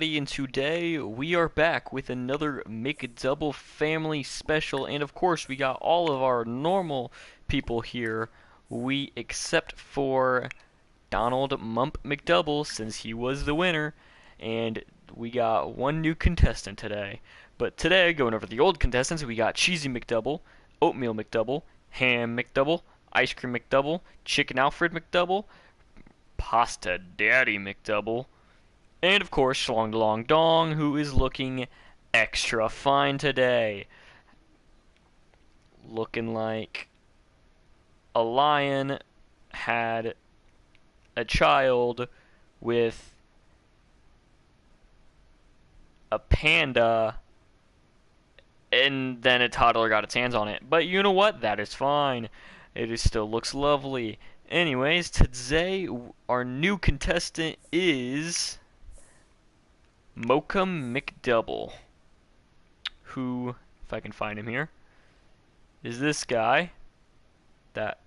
And today we are back with another McDouble family special, and of course we got all of our normal people here, except for Donald Mump McDouble, since he was the winner, and we got one new contestant today. But today, going over the old contestants, we got Cheesy McDouble, Oatmeal McDouble, Ham McDouble, Ice Cream McDouble, Chicken Alfred McDouble, Pasta Daddy McDouble, and of course, Shlong Long Dong, who is looking extra fine today. Looking like a lion had a child with a panda, and then a toddler got its hands on it. But you know what? That is fine. Still looks lovely. Anyways, today our new contestant is Mocha McDouble, who, if I can find him here, is this guy that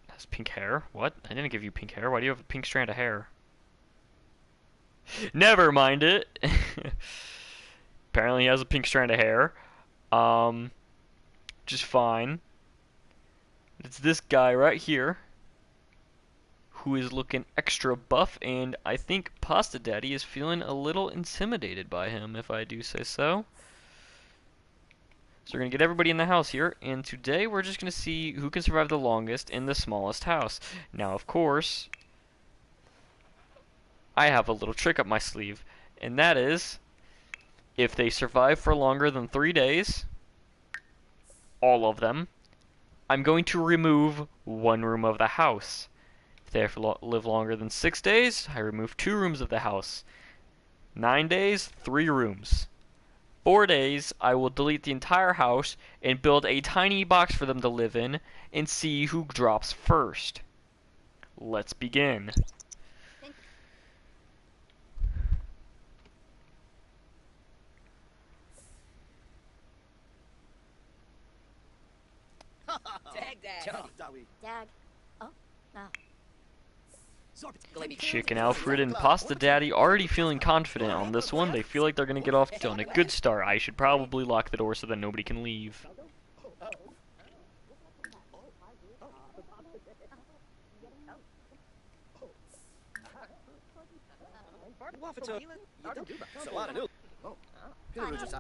has pink hair. What? I didn't give you pink hair. Why do you have a pink strand of hair? Never mind it. Apparently he has a pink strand of hair. Just fine. It's this guy right here who is looking extra buff, and I think Pasta Daddy is feeling a little intimidated by him, if I do say so. So we're going to get everybody in the house here, and today we're just going to see who can survive the longest in the smallest house. Now, of course, I have a little trick up my sleeve, and that is, if they survive for longer than 3 days, all of them, I'm going to remove one room of the house. If they live longer than 6 days, I remove 2 rooms of the house. 9 days, 3 rooms. 4 days, I will delete the entire house and build a tiny box for them to live in and see who drops first. Let's begin. Dag. Oh, no. Chicken Alfred and Pasta Daddy already feeling confident on this one. They feel like they're going to get off on a good start. I should probably lock the door so that nobody can leave.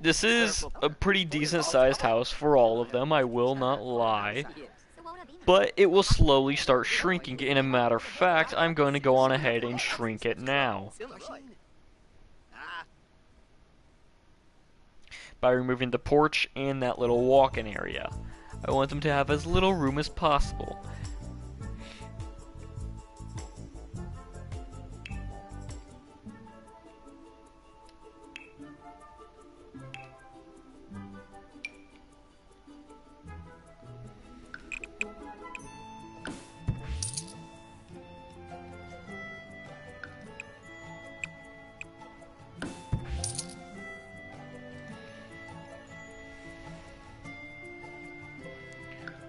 This is a pretty decent sized house for all of them, I will not lie. But it will slowly start shrinking. In a matter of fact, I'm going to go on ahead and shrink it now by removing the porch and that little walk-in area. I want them to have as little room as possible.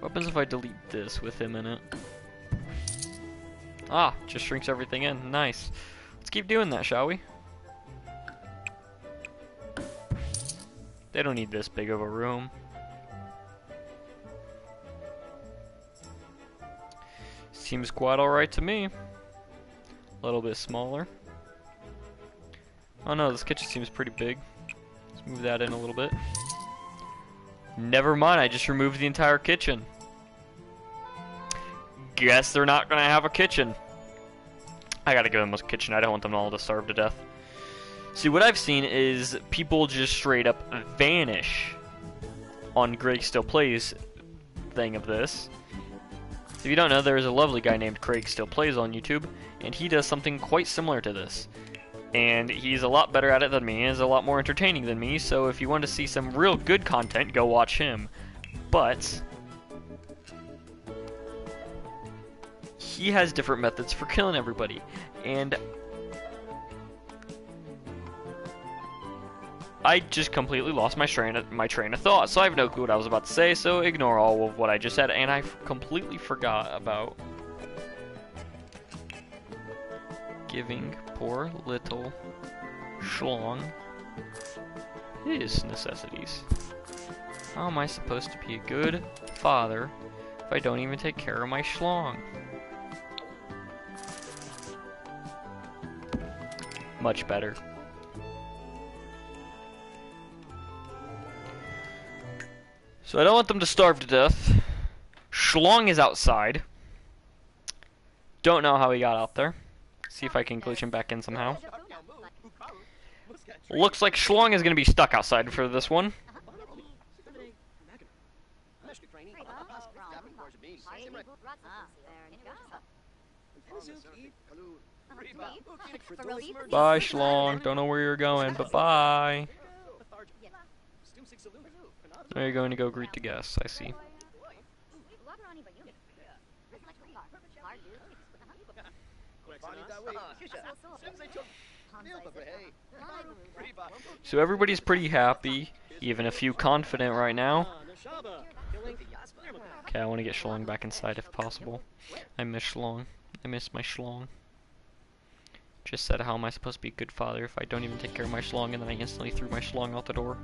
What happens if I delete this with him in it? Ah, just shrinks everything in. Nice. Let's keep doing that, shall we? They don't need this big of a room. Seems quite alright to me. A little bit smaller. Oh no, this kitchen seems pretty big. Let's move that in a little bit. Never mind, I just removed the entire kitchen. Guess they're not gonna have a kitchen. I gotta give them a kitchen. I don't want them all to starve to death. See, what I've seen is people just straight up vanish on Greg Still Plays thing of this. If you don't know, there is a lovely guy named Craig Still Plays on YouTube, and he does something quite similar to this. And he's a lot better at it than me, and is a lot more entertaining than me, so if you want to see some real good content, go watch him. But he has different methods for killing everybody, and I just completely lost my train of thought, so I have no clue what I was about to say, so ignore all of what I just said, and I completely forgot about giving poor little Schlong his necessities. How am I supposed to be a good father if I don't even take care of my Schlong? Much better. So I don't want them to starve to death. Schlong is outside. Don't know how he got out there. See if I can glitch him back in somehow. Looks like Schlong is going to be stuck outside for this one. Bye, Schlong. Don't know where you're going, but bye. Now you're going to go greet the guests, I see. So everybody's pretty happy, even a few confident right now. Okay, I want to get Schlong back inside if possible. I miss Schlong. I miss my Schlong. Just said, how am I supposed to be a good father if I don't even take care of my Schlong, and then I instantly threw my Schlong out the door?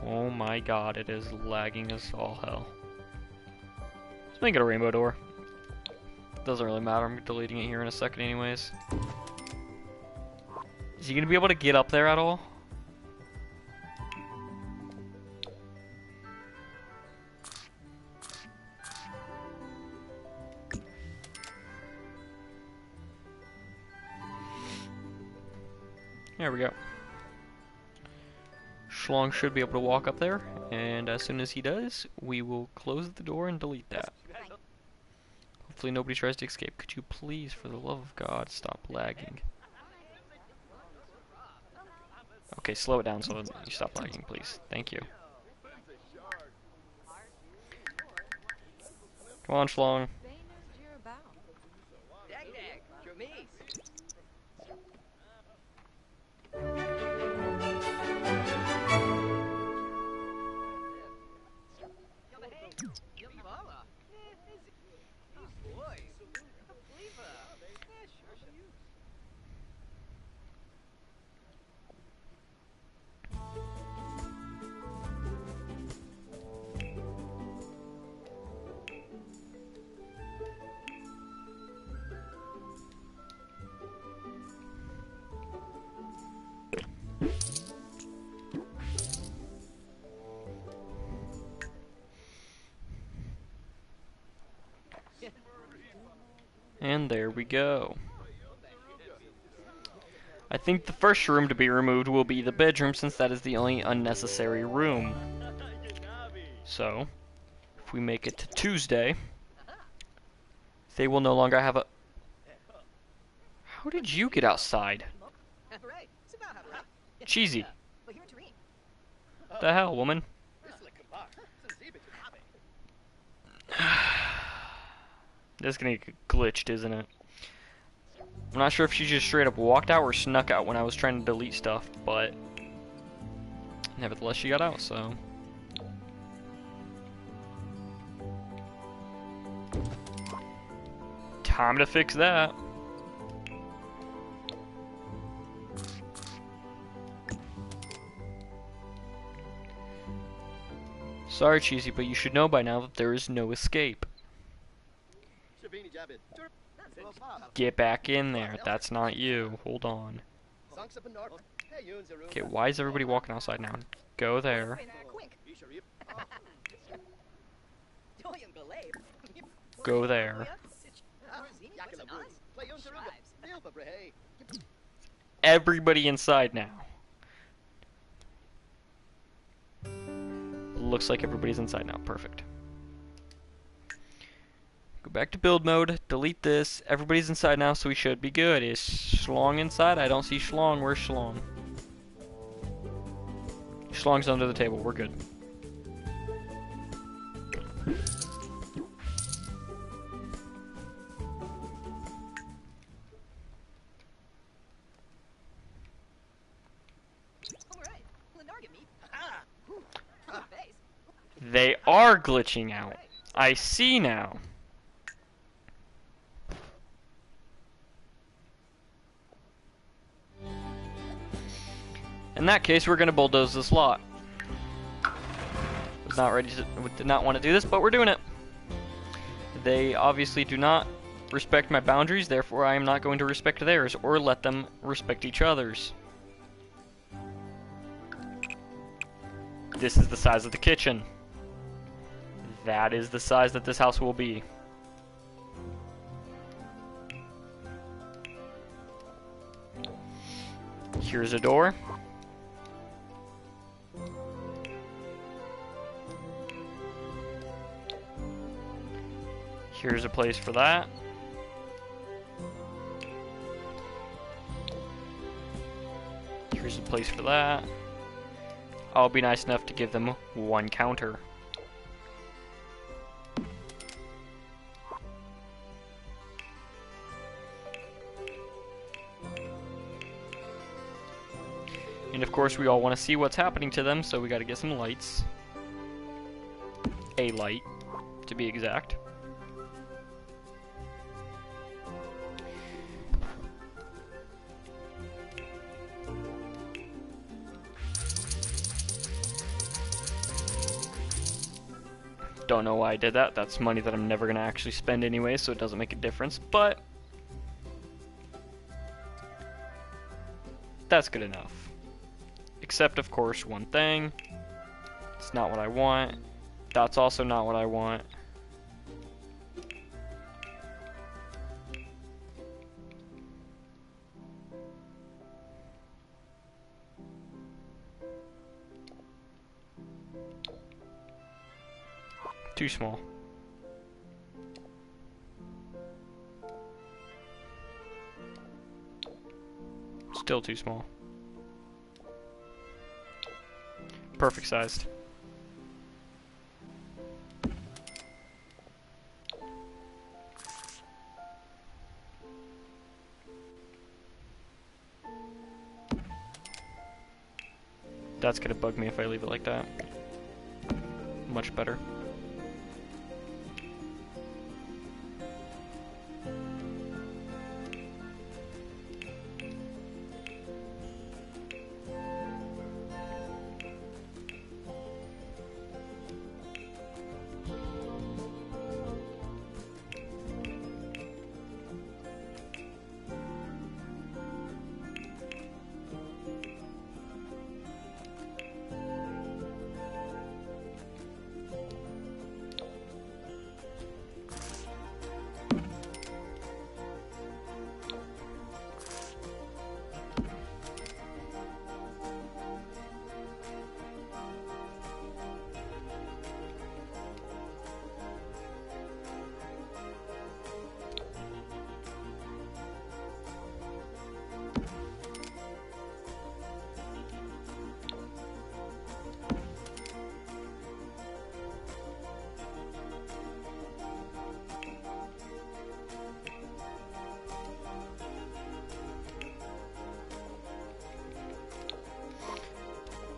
Oh my god, it is lagging as all hell. Let's make it a rainbow door. Doesn't really matter, I'm deleting it here in a second anyways. Is he gonna be able to get up there at all? There we go. Schlong should be able to walk up there, and as soon as he does, we will close the door and delete that. Hopefully nobody tries to escape. Could you please, for the love of God, stop lagging? Okay, slow it down so that you stop lagging, please. Thank you. Come on, Schlong. And there we go. I think the first room to be removed will be the bedroom, since that is the only unnecessary room. So, if we make it to Tuesday, they will no longer have a... How did you get outside? Cheesy. The hell, woman? This is gonna get glitched, isn't it? I'm not sure if she just straight up walked out or snuck out when I was trying to delete stuff, but nevertheless she got out, so. Time to fix that. Sorry, Cheesy, but you should know by now that there is no escape. Get back in there. That's not you. Hold on. Okay, why is everybody walking outside now? Go there. Go there. Everybody inside now. Looks like everybody's inside now. Perfect. Go back to build mode, delete this. Everybody's inside now, so we should be good. Is Schlong inside? I don't see Schlong. Where's Schlong? Schlong's under the table. We're good. They are glitching out. I see now. In that case, we're gonna bulldoze this lot. Was not ready to, did not want to do this, but we're doing it. They obviously do not respect my boundaries, therefore I am not going to respect theirs, or let them respect each other's. This is the size of the kitchen. That is the size that this house will be. Here's a door. Here's a place for that. Here's a place for that. I'll be nice enough to give them one counter. And of course we all want to see what's happening to them, so we gotta get some lights. A light, to be exact. Don't know why I did that. That's money that I'm never gonna actually spend anyway, so it doesn't make a difference, but that's good enough. Except, of course, one thing. It's not what I want. That's also not what I want. Too small. Still too small. Perfect sized. That's gonna bug me if I leave it like that. Much better.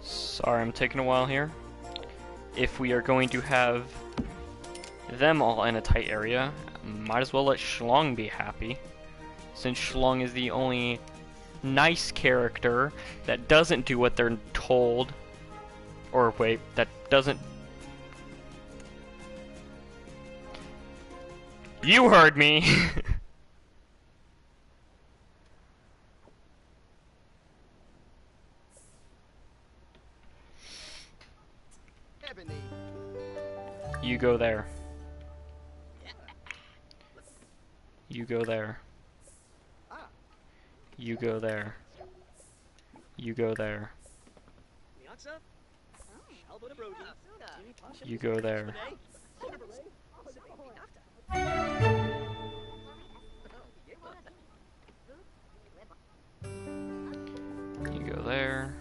Sorry, I'm taking a while here. If we are going to have them all in a tight area, might as well let Schlong be happy, since Schlong is the only nice character that doesn't do what they're told. Or wait, that doesn't... You heard me! You go there. You go there. You go there. You go there. You go there. You go there.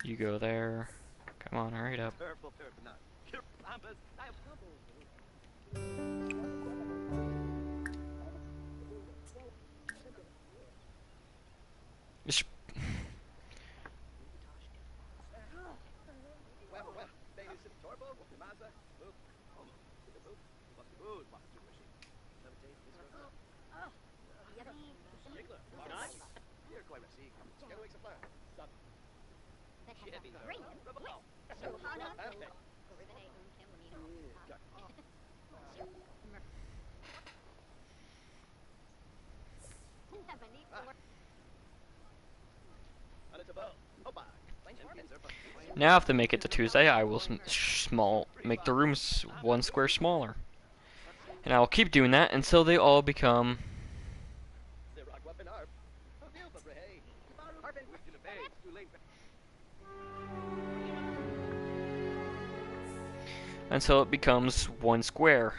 You go there. Come on, hurry it up. Now if they make it to Tuesday, I will make the rooms 1 square smaller. And I will keep doing that until they all become until it becomes 1 square.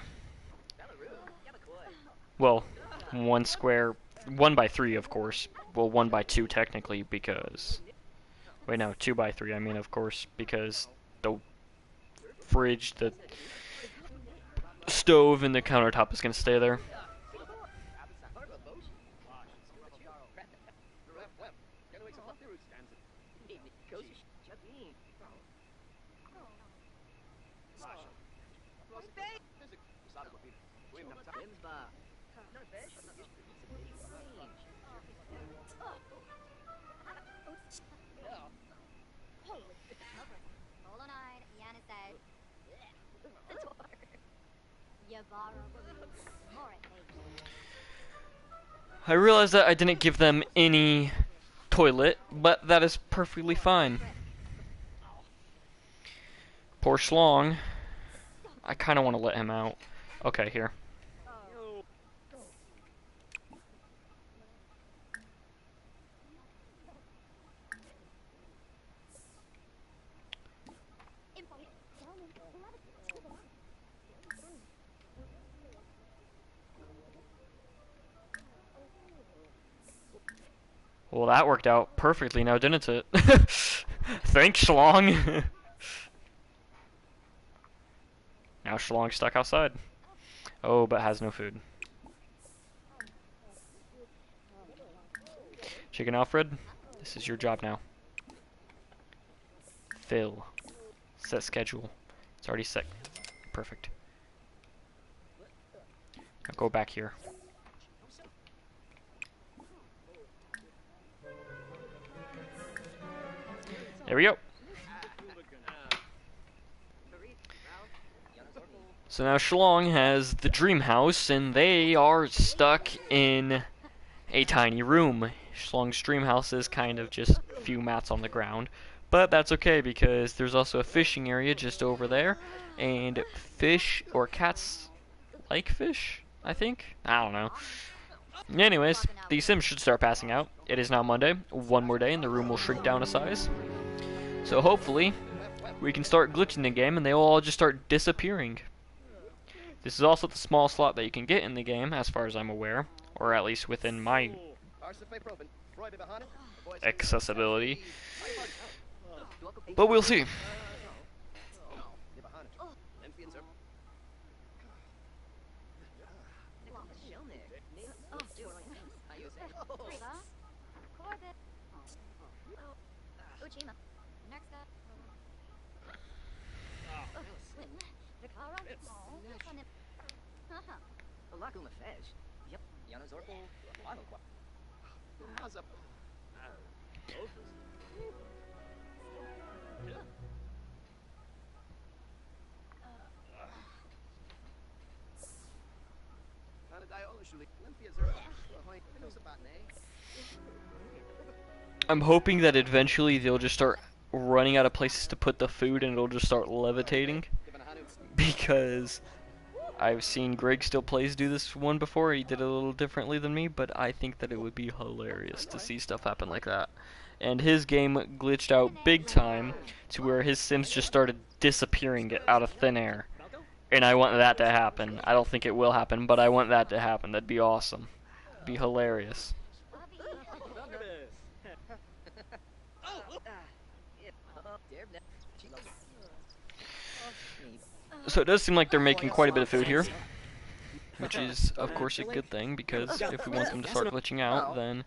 Well, 1 square, 1 by 3 of course. Well, 1 by 2 technically because wait no, 2 by 3 I mean of course because the fridge, the stove, and the countertop is gonna stay there. I realize that I didn't give them any toilet, but that is perfectly fine. Poor Schlong. I kind of want to let him out. Okay, here. Well, that worked out perfectly now, didn't it? Thanks, Schlong. Now Schlong's stuck outside. Oh, but has no food. Chicken Alfred, this is your job now. Fill. Set schedule. It's already set. Perfect. Now go back here. There we go. So now Schlong has the dream house, and they are stuck in a tiny room. Schlong's dream house is kind of just a few mats on the ground, but that's okay because there's also a fishing area just over there, and fish or cats like fish, I think? I don't know. Anyways, the Sims should start passing out. It is now Monday. One more day and the room will shrink down a size. So hopefully, we can start glitching the game and they will all just start disappearing. This is also the small slot that you can get in the game, as far as I'm aware, or at least within my accessibility. But we'll see. I'm hoping that eventually they'll just start running out of places to put the food and it'll just start levitating. Because I've seen Greg Still Plays do this one before. He did it a little differently than me, but I think that it would be hilarious to see stuff happen like that. And his game glitched out big time to where his Sims just started disappearing out of thin air. And I want that to happen. I don't think it will happen, but I want that to happen. That'd be awesome. It'd be hilarious. So it does seem like they're making quite a bit of food here, which is of course a good thing, because if we want them to start glitching out, then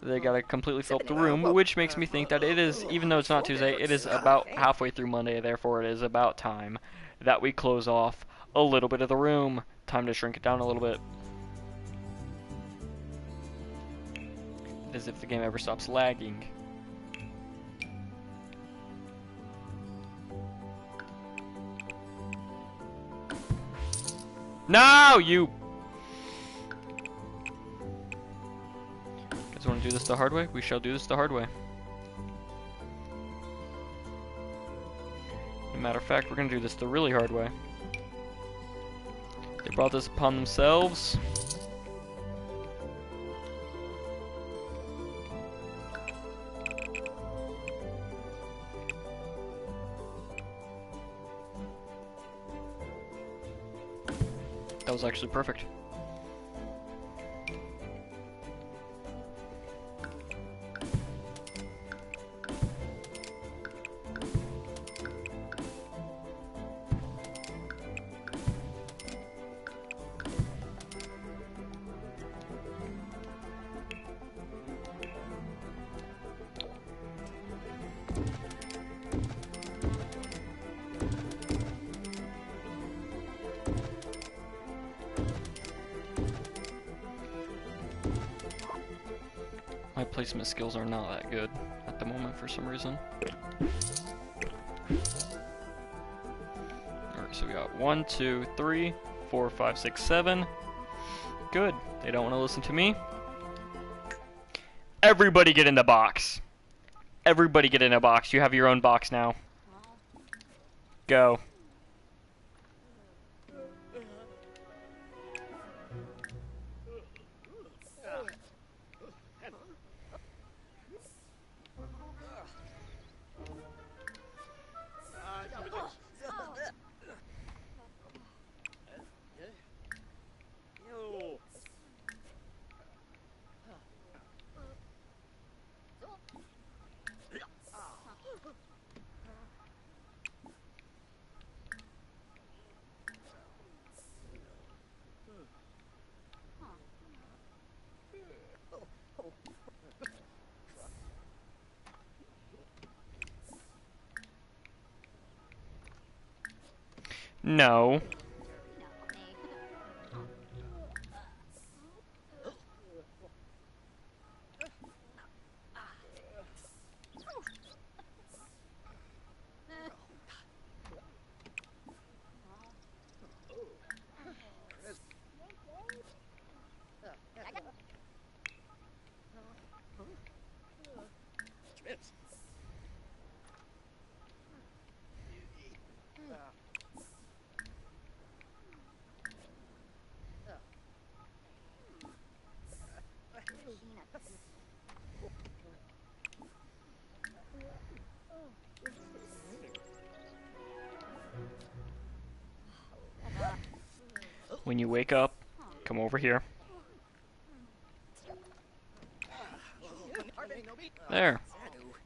they gotta completely fill up the room, which makes me think that it is, even though it's not Tuesday, it is about halfway through Monday, therefore it is about time that we close off a little bit of the room. Time to shrink it down a little bit. As if the game ever stops lagging. No, you. Guys want to do this the hard way? We shall do this the hard way. As a matter of fact, we're gonna do this the really hard way. They brought this upon themselves. That was actually perfect. My placement skills are not that good at the moment for some reason. Alright, so we got 1, 2, 3, 4, 5, 6, 7. Good. They don't want to listen to me. Everybody get in the box. Everybody get in a box. You have your own box now. Go. No. When you wake up, come over here. There.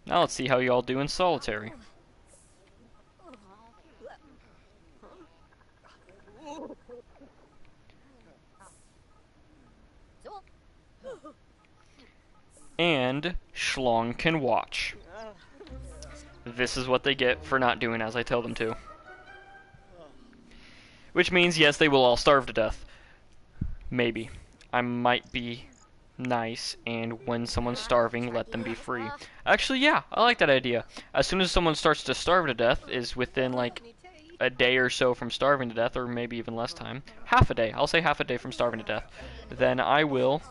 Now let's see how you all do in solitary. And Schlong can watch. This is what they get for not doing as I tell them to. Which means, yes, they will all starve to death. Maybe. I might be nice, and when someone's starving, let them be free. Actually, yeah, I like that idea. As soon as someone starts to starve to death, is within, like, a day or so from starving to death, or maybe even less time. Half a day. I'll say half a day from starving to death. Then I will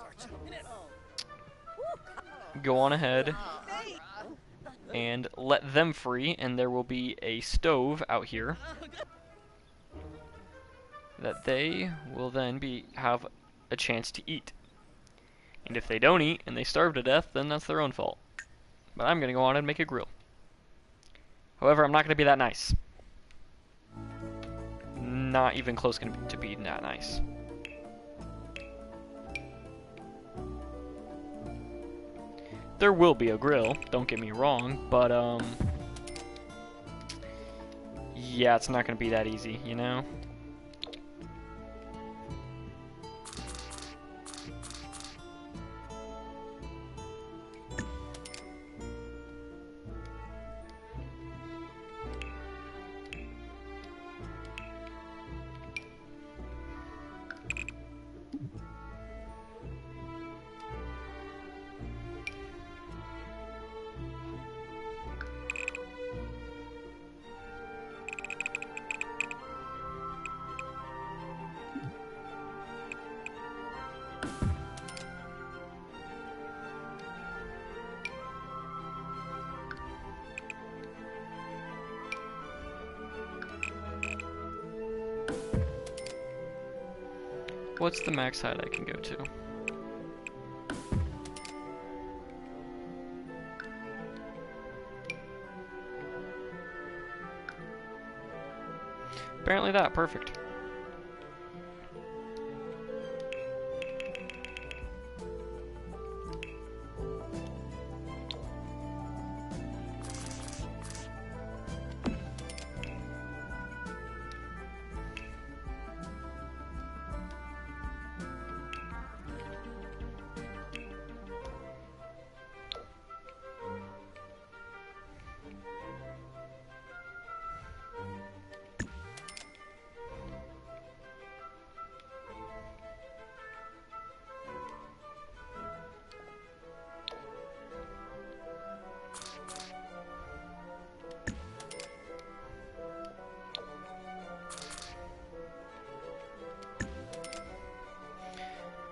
go on ahead and let them free, and there will be a stove out here that they will then have a chance to eat. And if they don't eat and they starve to death, then that's their own fault. But I'm going to go on and make a grill. However, I'm not going to be that nice. Not even close to being that nice. There will be a grill, don't get me wrong, but yeah, it's not going to be that easy, you know? What's the max height I can go to? Apparently that, perfect.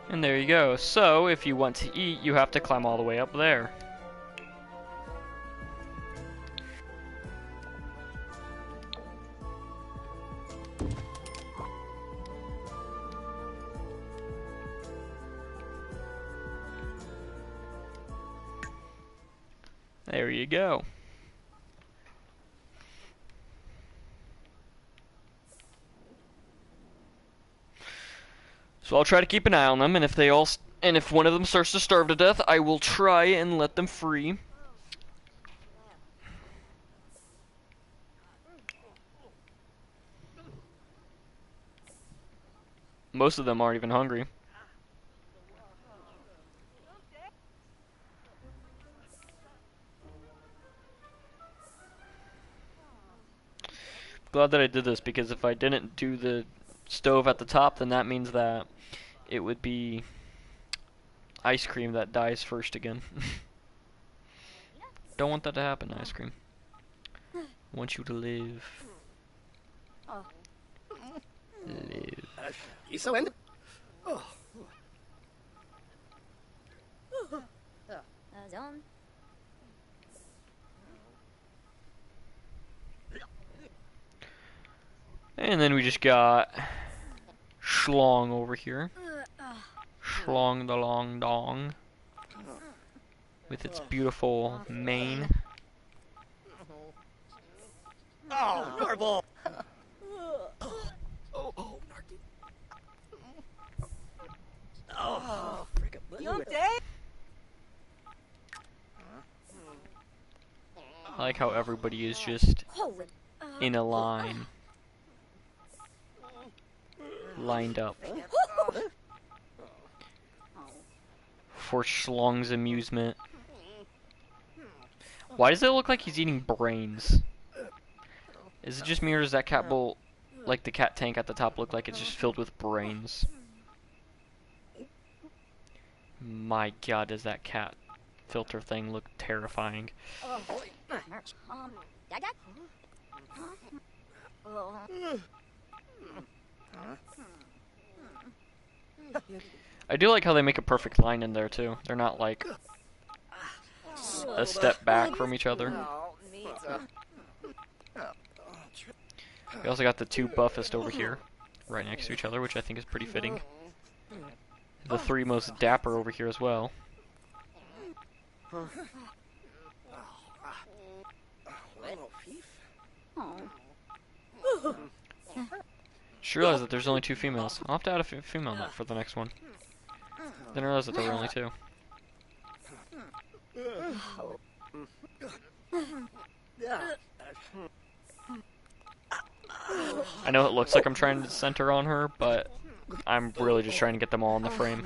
And there you go. So, if you want to eat, you have to climb all the way up there. There you go. So I'll try to keep an eye on them, and if one of them starts to starve to death, I will try and let them free. Most of them aren't even hungry. Glad that I did this, because if I didn't do the stove at the top, then that means that it would be ice cream that dies first again. Don't want that to happen, ice cream. I want you to live. Live. Zone. And then we just got Schlong over here. Schlong the long dong. With its beautiful mane. Oh, Narble! Oh, Narky. Oh, frickin' I like how everybody is just in a line. Lined up. For Schlong's amusement. Why does it look like he's eating brains? Is it just me, or does that cat bowl, like the cat tank at the top, look like it's just filled with brains? My god, does that cat filter thing look terrifying. I do like how they make a perfect line in there too. They're not like a step back from each other. We also got the two buffest over here, right next to each other, which I think is pretty fitting. The three most dapper over here as well. Just realized that there's only two females. I'll have to add a female note for the next one. Didn't realize that there were only two. I know it looks like I'm trying to center on her, but I'm really just trying to get them all in the frame.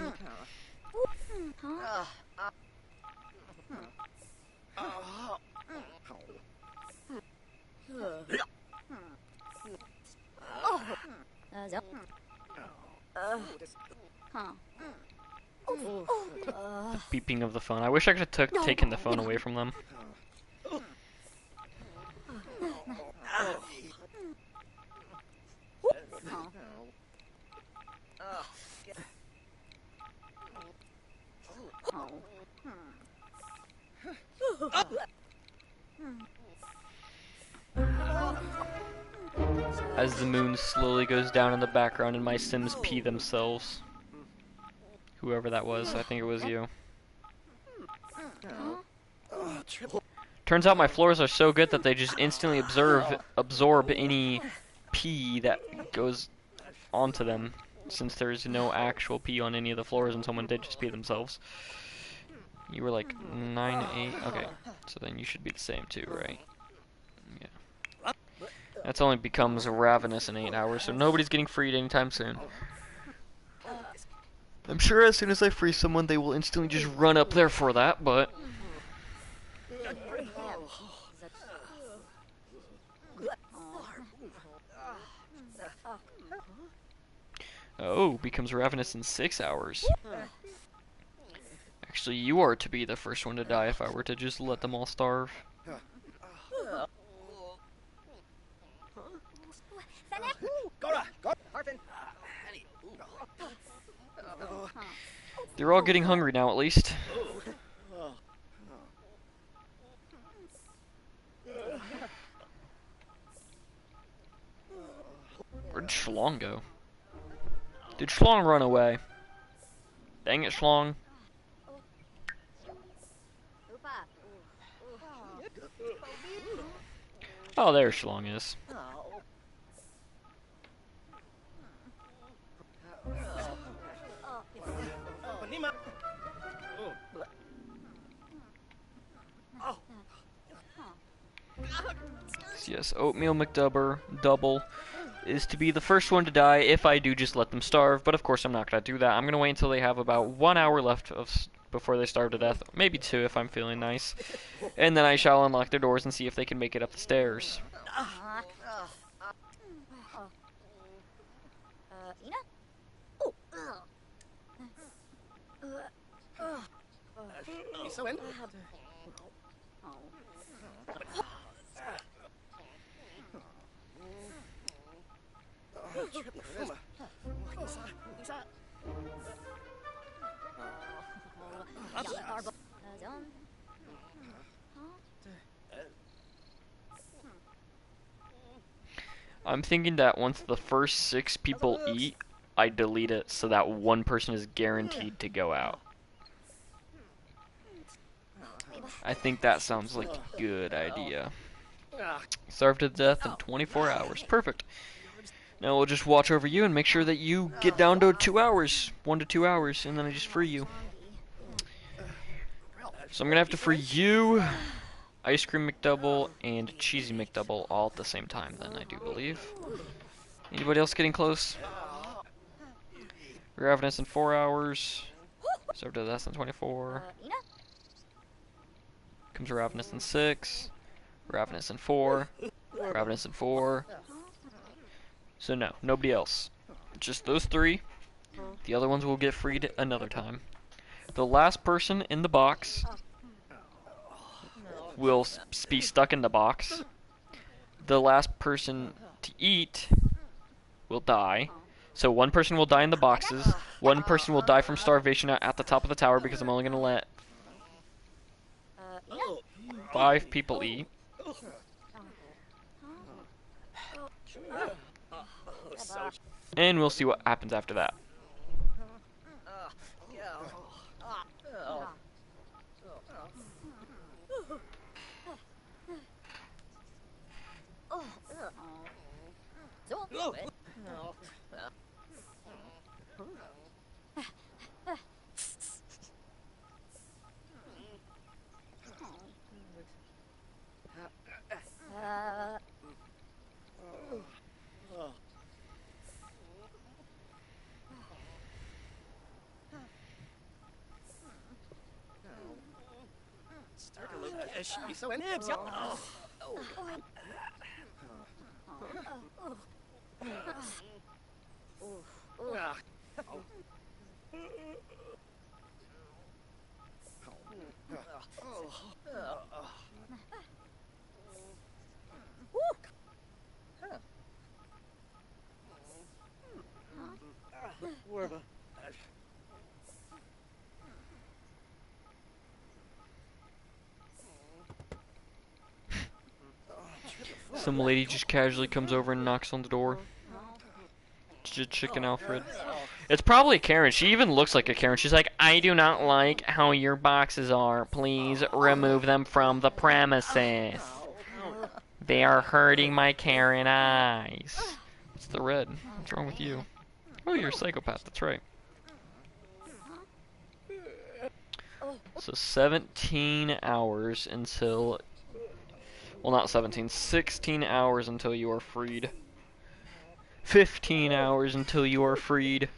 The beeping of the phone. I wish I could have taken the phone away from them. As the moon slowly goes down in the background and my Sims pee themselves. Whoever that was, I think it was you. Triple. Turns out my floors are so good that they just instantly absorb any pee that goes onto them, since there's no actual pee on any of the floors and someone did just pee themselves. You were like 9, 8. Okay, so then you should be the same too, right? Yeah. That's only becomes ravenous in 8 hours, so nobody's getting freed anytime soon. I'm sure as soon as I free someone, they will instantly just run up there for that, but... Oh, becomes ravenous in 6 hours. Actually, you are to be the first one to die if I were to just let them all starve. They're all getting hungry now, at least. Where'd Schlong go? Did Schlong run away? Dang it, Schlong. Oh, there Schlong is. Yes, Oatmeal McDouble is to be the first one to die if I do just let them starve, but of course I'm not going to do that. I'm going to wait until they have about 1 hour left before they starve to death, maybe 2 if I'm feeling nice, and then I shall unlock their doors and see if they can make it up the stairs. I'm thinking that once the first 6 people eat, I delete it so that one person is guaranteed to go out. I think that sounds like a good idea. Starve to death in 24 hours. Perfect. Now we'll just watch over you and make sure that you get down to 2 hours. 1 to 2 hours, and then I just free you. So I'm gonna have to free you, Ice Cream McDouble, and Cheesy McDouble all at the same time then, I do believe. Anybody else getting close? Ravenous in 4 hours. Starve to death in 24. Comes Ravenous in 6. Ravenous in 4. Ravenous in 4. So no, nobody else. Just those 3. The other ones will get freed another time. The last person in the box will be stuck in the box. The last person to eat will die. So 1 person will die in the boxes. 1 person will die from starvation at the top of the tower because I'm only going to let 5 people eat. And we'll see what happens after that. Some lady just casually comes over and knocks on the door. It's just Chicken Alfred. It's probably Karen. She even looks like a Karen. She's like, I do not like how your boxes are. Please remove them from the premises. They are hurting my Karen eyes. What's the red? What's wrong with you? Oh, you're a psychopath. That's right. So 17 hours until... Well, not 17. 16 hours until you are freed. 15 hours until you are freed.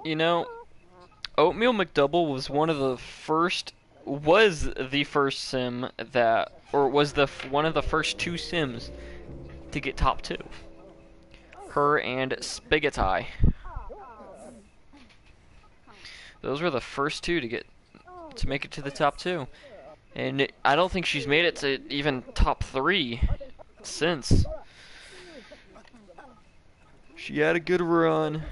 You know, Oatmeal McDouble was the first sim that, or was one of the first two sims to get top 2. Her and Spaghetti. Those were the first two to make it to the top 2. And I don't think she's made it to even top 3 since. She had a good run.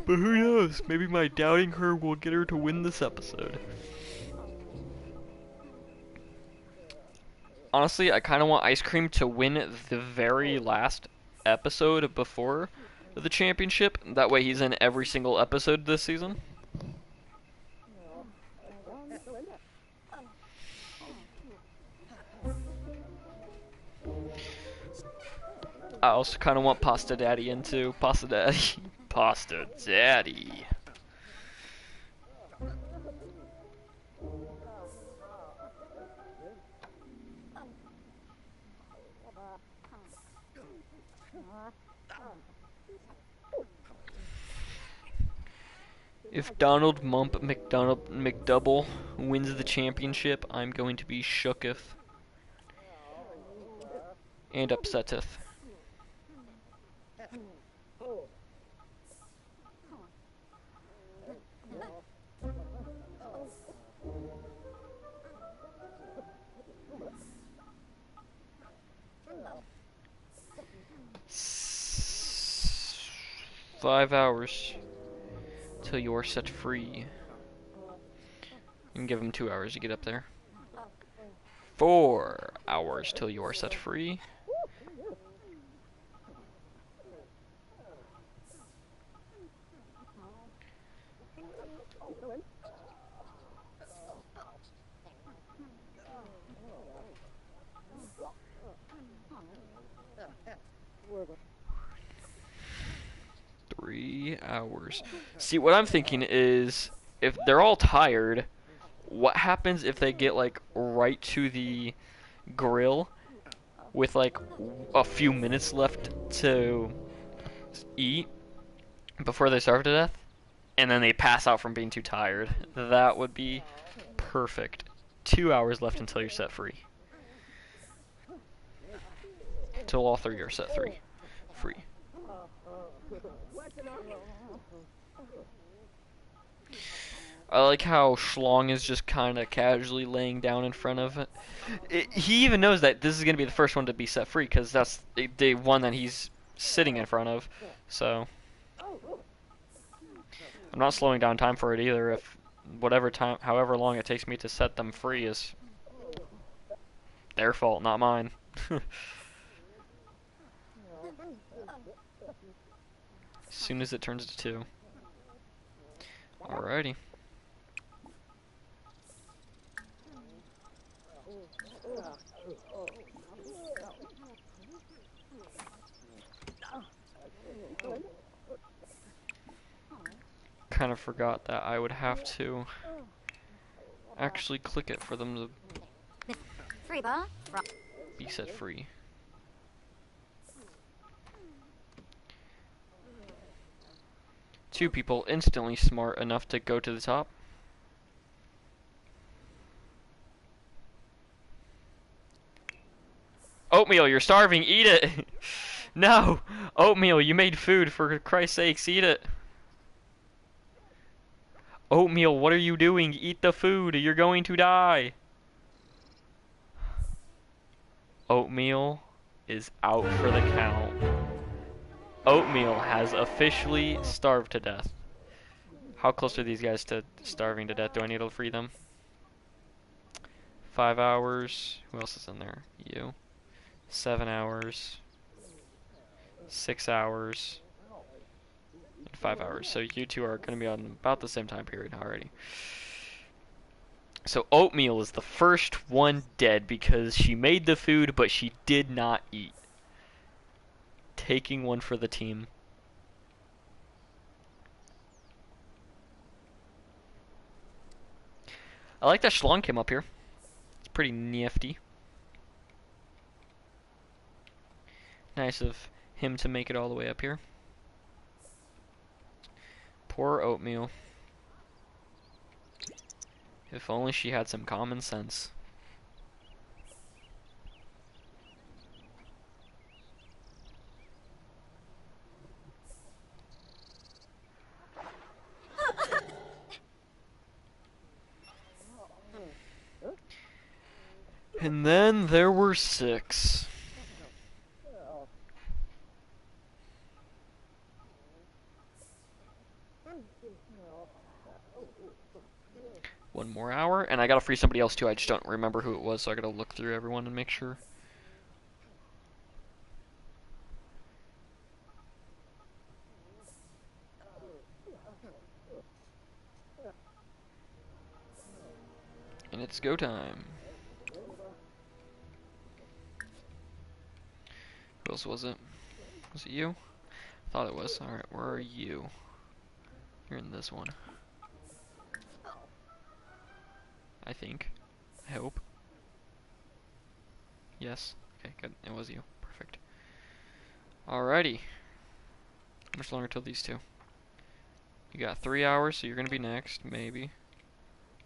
But who knows? Maybe my doubting her will get her to win this episode. Honestly, I kind of want Ice Cream to win the very last episode before the championship. That way he's in every single episode this season. I also kind of want Pasta Daddy in too. Pasta Daddy. Pasta Daddy. If Donald Mump McDouble wins the championship, I'm going to be shooketh and upseteth. Five hours till you are set free. You can give him 2 hours to get up there. 4 hours till you are set free. Hours. See, what I'm thinking is, if they're all tired, what happens if they get like right to the grill with like a few minutes left to eat before they starve to death, and then they pass out from being too tired? That would be perfect. 2 hours left until you're set free. Till all 3 are set free. I like how Schlong is just kind of casually laying down in front of it. He even knows that this is going to be the first one to be set free, because that's the one that he's sitting in front of. So I'm not slowing down time for it either. If however long it takes me to set them free is their fault, not mine. As soon as it turns to 2. Alrighty. Kind of forgot that I would have to actually click it for them to Free bar. be set free. Two people instantly smart enough to go to the top. Oatmeal, you're starving, eat it! No! Oatmeal, you made food, for Christ's sakes, eat it! Oatmeal, what are you doing? Eat the food, you're going to die! Oatmeal is out for the count. Oatmeal has officially starved to death. How close are these guys to starving to death? Do I need to free them? 5 hours. Who else is in there? You. 7 hours. 6 hours. And 5 hours. So you two are going to be on about the same time period already. So Oatmeal is the first one dead because she made the food, but she did not eat. Taking one for the team. I like that Schlong came up here. It's pretty nifty. Nice of him to make it all the way up here. Poor Oatmeal. If only she had some common sense. And then there were 6. One more hour, and I gotta free somebody else too. I just don't remember who it was, so I gotta look through everyone and make sure. And it's go time. Who else was it? Was it you? I thought it was. Alright, where are you? You're in this one. I think. I hope. Yes. Okay, good. It was you. Perfect. Alrighty. How much longer till these two? You got 3 hours, so you're gonna be next, maybe.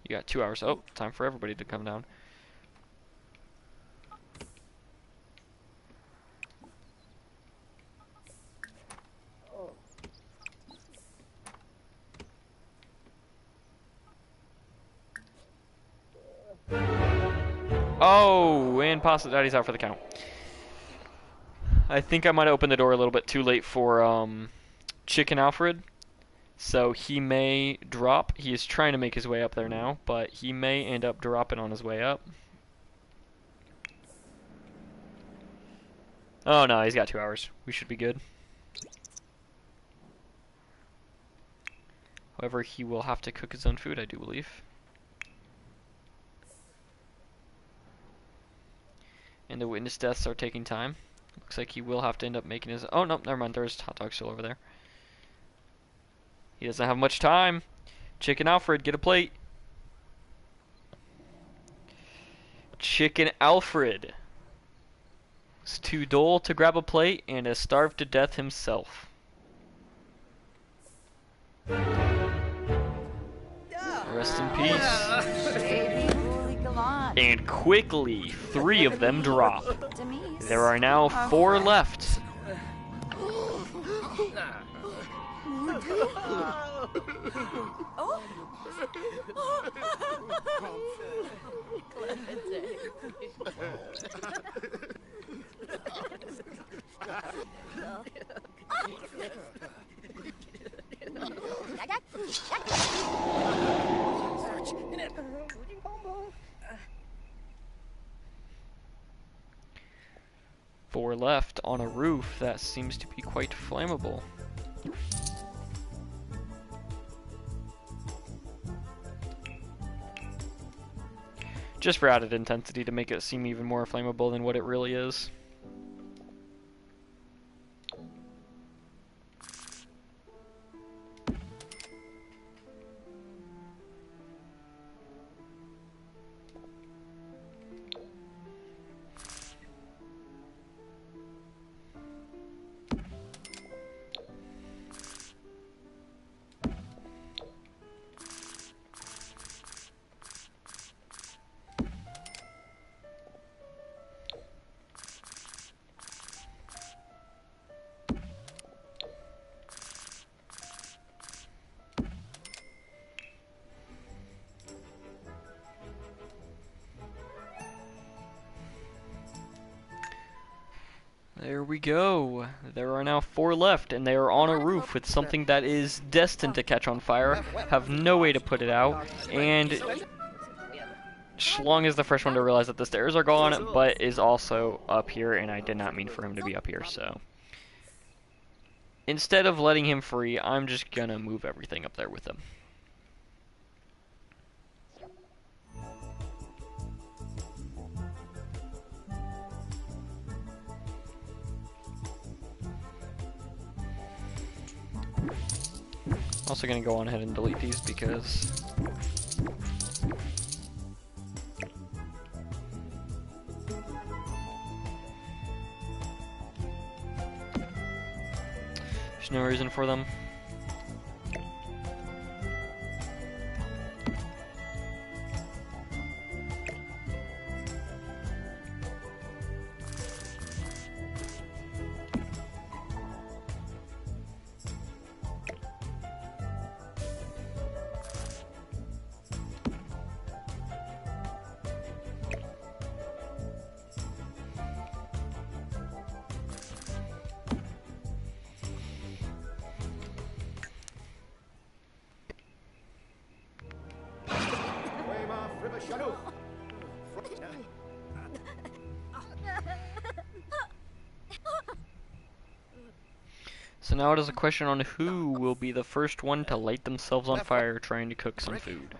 You got 2 hours. Oh, time for everybody to come down. Oh, and Pasta Daddy's out for the count. I think I might have opened the door a little bit too late for Chicken Alfred. So he may drop. He is trying to make his way up there now, but he may end up dropping on his way up. Oh no, he's got 2 hours. We should be good. However, he will have to cook his own food, I do believe. And the witness deaths are taking time. Looks like he will have to end up making his... Oh, no, never mind. There's hot dog still over there. He doesn't have much time. Chicken Alfred, get a plate. Chicken Alfred is too dull to grab a plate and has starved to death himself. Rest in peace. And quickly, 3 of them drop. There are now 4 left. Four left on a roof that seems to be quite flammable. just for added intensity to make it seem even more flammable than what it really is. There we go. There are now 4 left, and they are on a roof with something that is destined to catch on fire, have no way to put it out, and Schlong is the first one to realize that the stairs are gone, but is also up here, and I did not mean for him to be up here, so. Instead of letting him free, I'm just gonna move everything up there with him. Also gonna go on ahead and delete these because there's no reason for them. So now it is a question on who will be the first one to light themselves on fire trying to cook some food.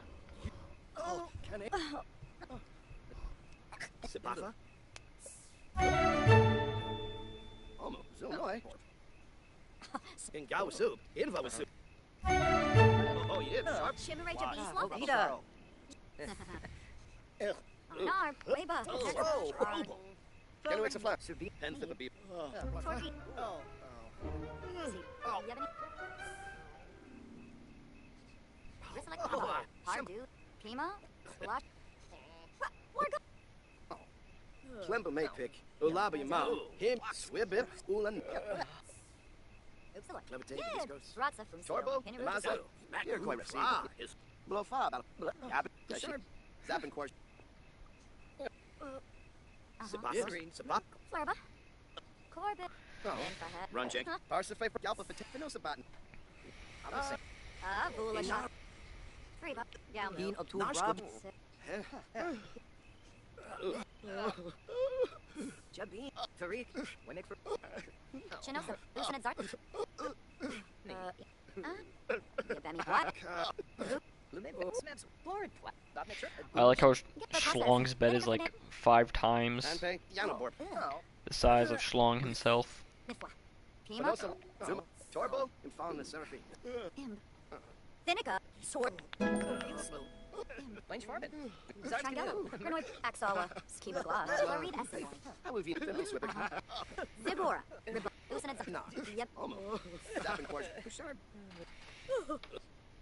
Klemba may pick. Ulaba Yamau. Him, Swibib, Ulan. Levitate, Discos. Torbo, Mazo. You're quite received. Blow Fob. Zapping course. Sabak Green. Sabak. Flurba. Corbett. Run, Jake. Parsify for Galpa for Tifinosabatin. Bula shot. Free buck. Down. Bean up to Rob. Jabin. Tariq. Winnick for. Chinosa. Lieutenant Zart. Yabami what? I like how Schlong's bed is like 5 times the size of Schlong himself. Pima. Torbo. And found the surfing. Thinica. Sword. Blanche Farben. Trangelo. Renoid. Axala. Skiba Glass. Florid Essence. How have you been this with Zibora. Lieutenant Zart. No. Yep. Zapping course. Sharp.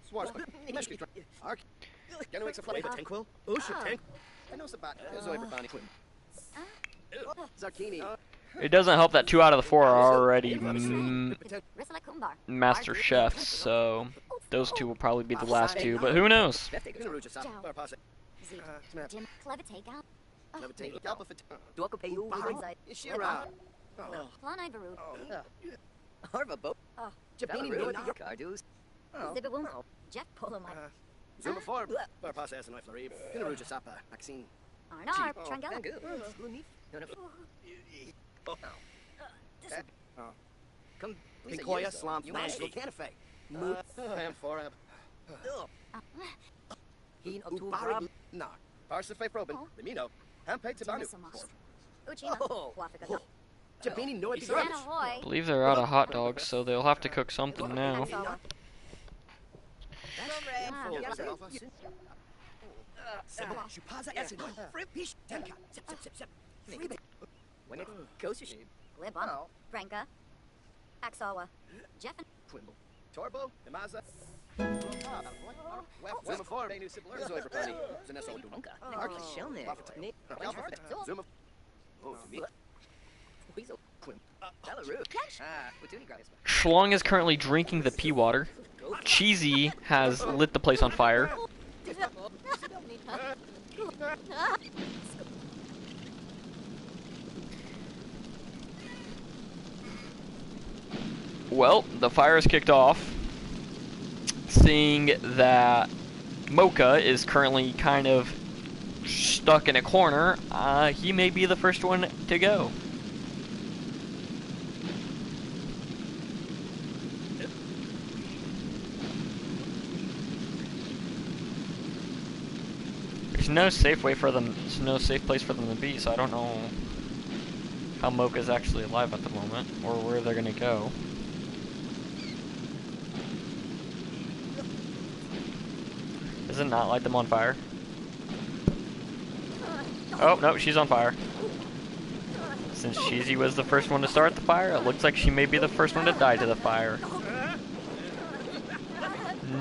Swars. Meshki. Ark. Gonna make some fluffy. Tanquil. Ocean tank. I know about Zoe Bonnie Quinn. Zarkini. It doesn't help that 2 out of the 4 are already Kumbar. master chefs, so those 2 will probably be the last 2, but who knows? Jim. Clever takeout. Levitate. Galpa for. Duoco Payu. Ishira. Planai Baru. Harva boat. Jabini. Cardus. Zibawum. Jeff Polomai. Zuma Forb. Barpasa as an Iflarib. Ginaruja Sapa. Maxine. Arnar. Trangelo. Come. Pinkoya. Slam. Flash. Canafe. Am Forab. Heen up to Rob. No. Parsife Probin, Limino, Hampe Tabanu. Uchima. Oh. Wafika. Jabini no San Ahoy. I believe they're out of hot dogs, so they'll have to cook something now. Axala. Glibon. Branka. Axawa. Jeffen. Quimble. Torbo, Namaza. Zuma new civil over Penny. Zanesso and Dunka. Zuma. Oh, to me. Schlong is currently drinking the pea water. Cheesy has lit the place on fire. Well, the fire is kicked off. Seeing that Mocha is currently kind of stuck in a corner, he may be the first one to go. There's no safe way for them. There's no safe place for them to be, so I don't know how Mocha's actually alive at the moment, or where they're gonna go. Does it not light them on fire? Oh, no, she's on fire. Since Cheesy was the first one to start the fire, it looks like she may be the first one to die to the fire.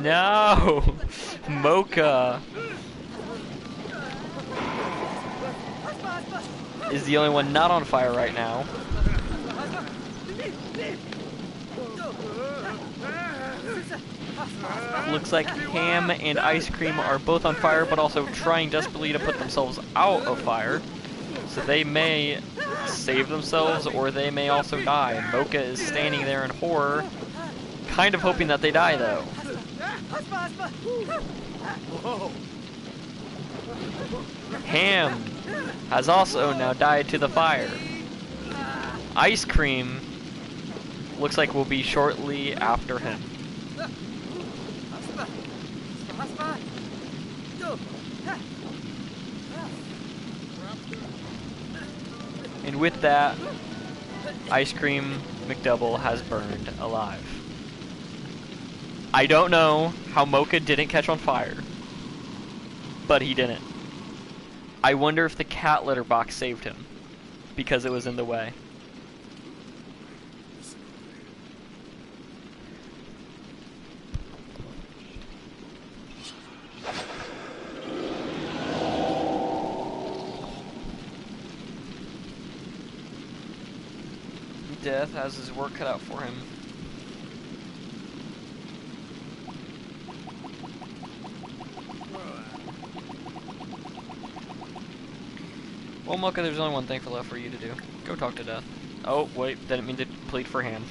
No! Mocha is the only one not on fire right now. Looks like Ham and Ice Cream are both on fire, but also trying desperately to put themselves out of fire. So they may save themselves, or they may also die. Mocha is standing there in horror, kind of hoping that they die, though. Ham has also now died to the fire. Ice Cream looks like will be shortly after him. And with that, Ice Cream McDouble has burned alive. I don't know how Mocha didn't catch on fire, but he didn't. I wonder if the cat litter box saved him, because it was in the way. Death has his work cut out for him. Well, Mocha, there's only one thing left for you to do. Go talk to Death. Oh, wait, didn't mean to plead for Ham.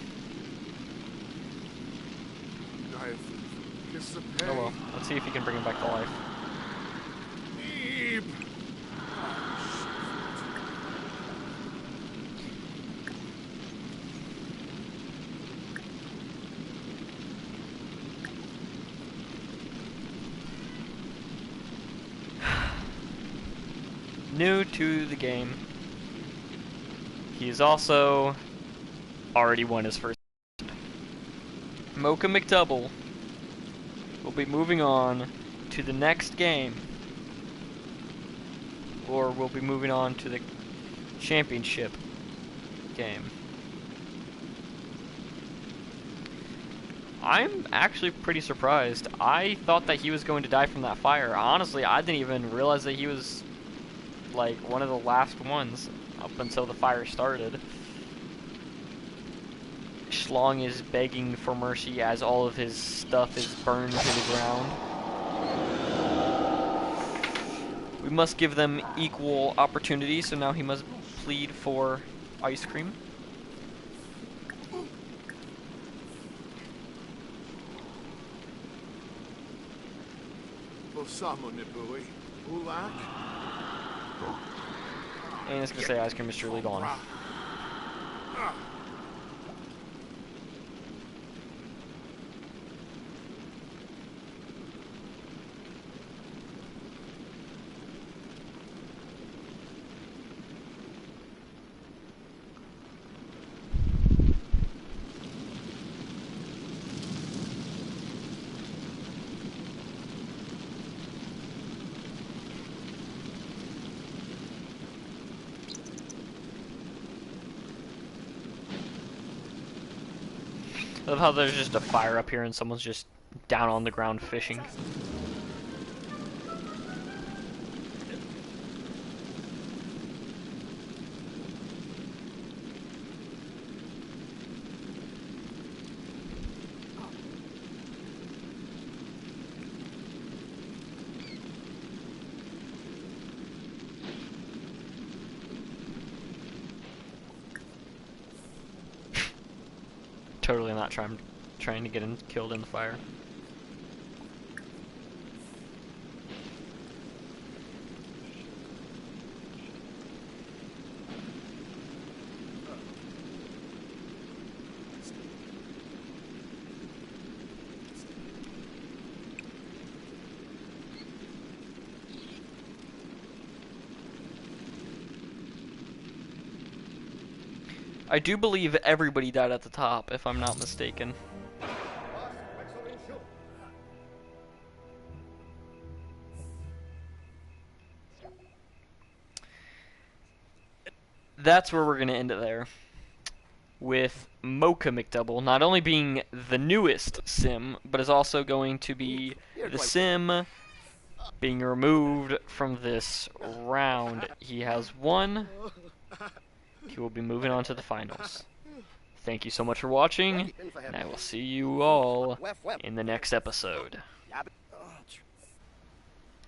Oh well, let's see if he can bring him back to life. New to the game. He's also already won his first. Mocha McDouble will be moving on to the next game, or we'll be moving on to the championship game. I'm actually pretty surprised. I thought that he was going to die from that fire. Honestly, I didn't even realize that he was like one of the last ones up until the fire started. Schlong is begging for mercy as all of his stuff is burned to the ground. We must give them equal opportunity, so now he must plead for Ice Cream. And it's gonna say Ice Cream is truly gone. I love how there's just a fire up here and someone's just down on the ground fishing. Totally not trying to get him killed in the fire. I do believe everybody died at the top, if I'm not mistaken. That's where we're going to end it there. With Mocha McDouble not only being the newest sim, but is also going to be the sim being removed from this round. He has won. He will be moving on to the finals. Thank you so much for watching, and I will see you all in the next episode.